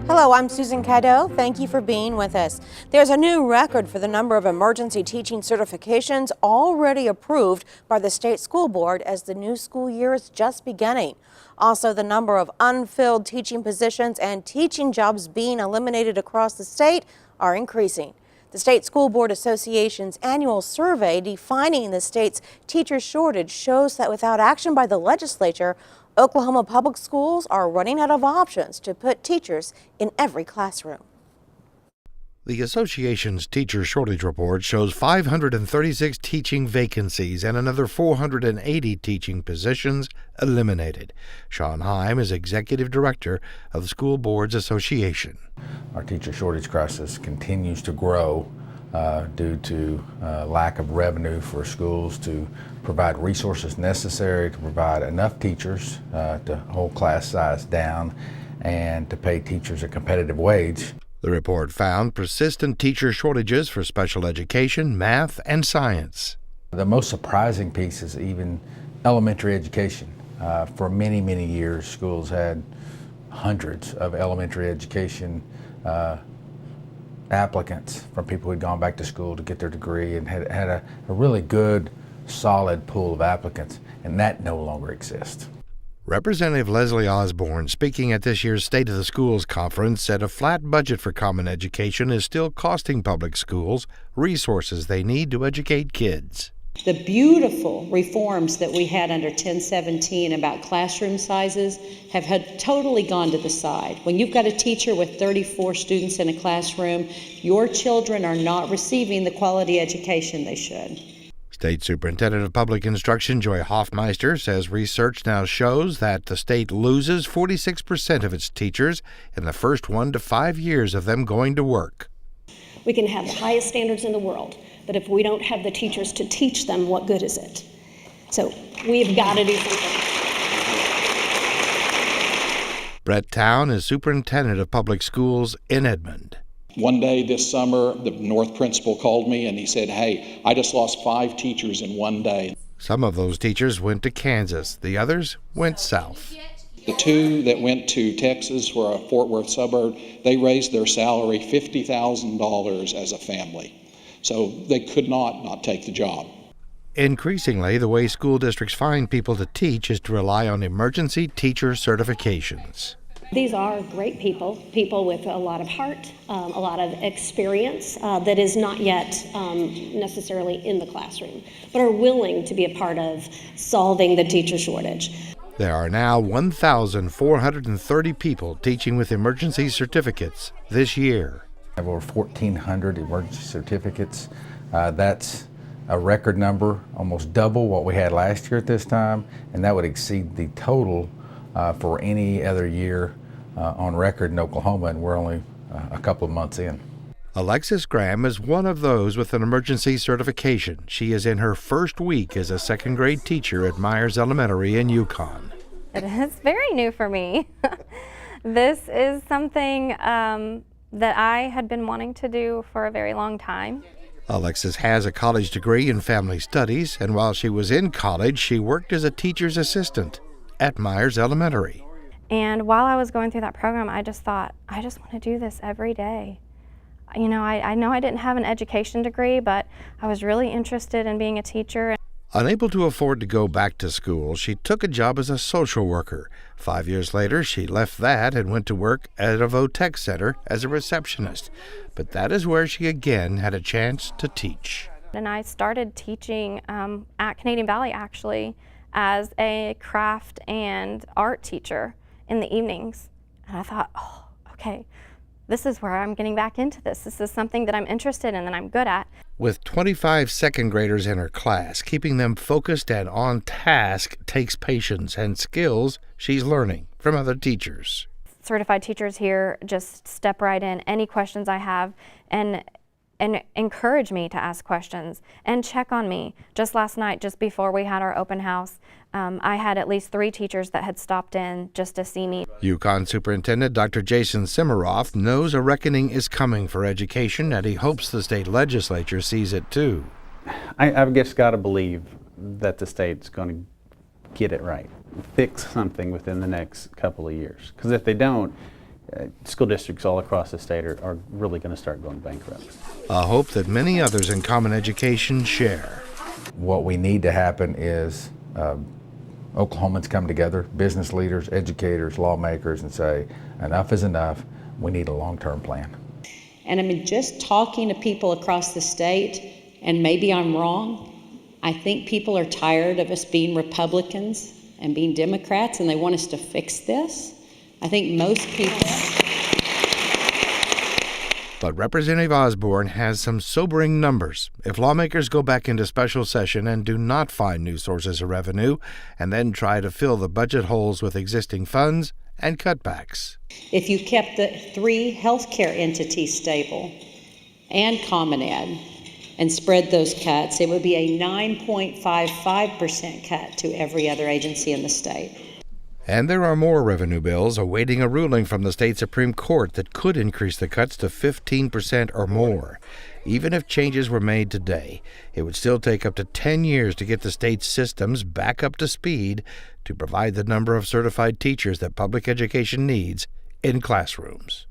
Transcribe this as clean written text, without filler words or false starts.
Hello, I'm Susan Cadeau. Thank you for being with us. There's a new record for the number of emergency teaching certifications already approved by the state school board as the new school year is just beginning. Also, the number of unfilled teaching positions and teaching jobs being eliminated across the state are increasing. The State School Board Association's annual survey defining the state's teacher shortage shows that without action by the legislature, Oklahoma public schools are running out of options to put teachers in every classroom. The association's teacher shortage report shows 536 teaching vacancies and another 480 teaching positions eliminated. Sean Heim is executive director of the School Boards Association. Our teacher shortage crisis continues to grow due to lack of revenue for schools to provide resources necessary to provide enough teachers to hold class size down and to pay teachers a competitive wage. The report found persistent teacher shortages for special education, math, and science. The most surprising piece is even elementary education. For many, many years, schools had hundreds of elementary education applicants from people who had gone back to school to get their degree and had a really good, solid pool of applicants, and that no longer exists. Representative Leslie Osborne, speaking at this year's State of the Schools conference, said a flat budget for common education is still costing public schools resources they need to educate kids. The beautiful reforms that we had under 1017 about classroom sizes have totally gone to the side. When you've got a teacher with 34 students in a classroom, your children are not receiving the quality education they should. State Superintendent of Public Instruction Joy Hoffmeister says research now shows that the state loses 46% of its teachers in the first 1 to 5 years of them going to work. We can have the highest standards in the world, but if we don't have the teachers to teach them, what good is it? So we've got to do something. Brett Town is superintendent of public schools in Edmond. One day this summer, the North principal called me and he said, "Hey, I just lost 5 teachers in one day." Some of those teachers went to Kansas. The others went south. The 2 that went to Texas, were a Fort Worth suburb, they raised their salary $50,000 as a family. So they could not take the job. Increasingly, the way school districts find people to teach is to rely on emergency teacher certifications. These are great people with a lot of heart, a lot of experience that is not yet necessarily in the classroom, but are willing to be a part of solving the teacher shortage. There are now 1,430 people teaching with emergency certificates this year. We have over 1,400 emergency certificates. That's a record number, almost double what we had last year at this time, and that would exceed the total for any other year on record in Oklahoma, and we're only a couple of months in. Alexis Graham is one of those with an emergency certification. She is in her first week as a second-grade teacher at Myers Elementary in Yukon. It is very new for me. This is something that I had been wanting to do for a very long time. Alexis has a college degree in family studies, and while she was in college, she worked as a teacher's assistant at Myers Elementary. And while I was going through that program, I just thought, I just want to do this every day. You know, I know I didn't have an education degree, but I was really interested in being a teacher. Unable to afford to go back to school, she took a job as a social worker. 5 years later, she left that and went to work at a Votech center as a receptionist. But that is where she again had a chance to teach. And I started teaching at Canadian Valley, actually, as a craft and art teacher in the evenings. And I thought, oh, okay, this is where I'm getting back into this. This is something that I'm interested in and I'm good at. With 25 second graders in her class, keeping them focused and on task takes patience and skills she's learning from other teachers. Certified teachers here just step right in. Any questions I have and encourage me to ask questions and check on me. Just last night, just before we had our open house, I had at least 3 teachers that had stopped in just to see me. Yukon Superintendent Dr. Jason Simmeroff knows a reckoning is coming for education, and he hopes the state legislature sees it too. I've just got to believe that the state's going to get it right, fix something within the next couple of years. Because if they don't, school districts all across the state are really going to start going bankrupt. A hope that many others in Common Education share. What we need to happen is Oklahomans come together, business leaders, educators, lawmakers, and say, enough is enough. We need a long-term plan. And I mean, just talking to people across the state, and maybe I'm wrong, I think people are tired of us being Republicans and being Democrats, and they want us to fix this. I think most people. But Representative Osborne has some sobering numbers. If lawmakers go back into special session and do not find new sources of revenue, and then try to fill the budget holes with existing funds and cutbacks. If you kept the 3 healthcare entities stable and Common Ed and spread those cuts, it would be a 9.55% cut to every other agency in the state. And there are more revenue bills awaiting a ruling from the state Supreme Court that could increase the cuts to 15% or more. Even if changes were made today, it would still take up to 10 years to get the state's systems back up to speed to provide the number of certified teachers that public education needs in classrooms.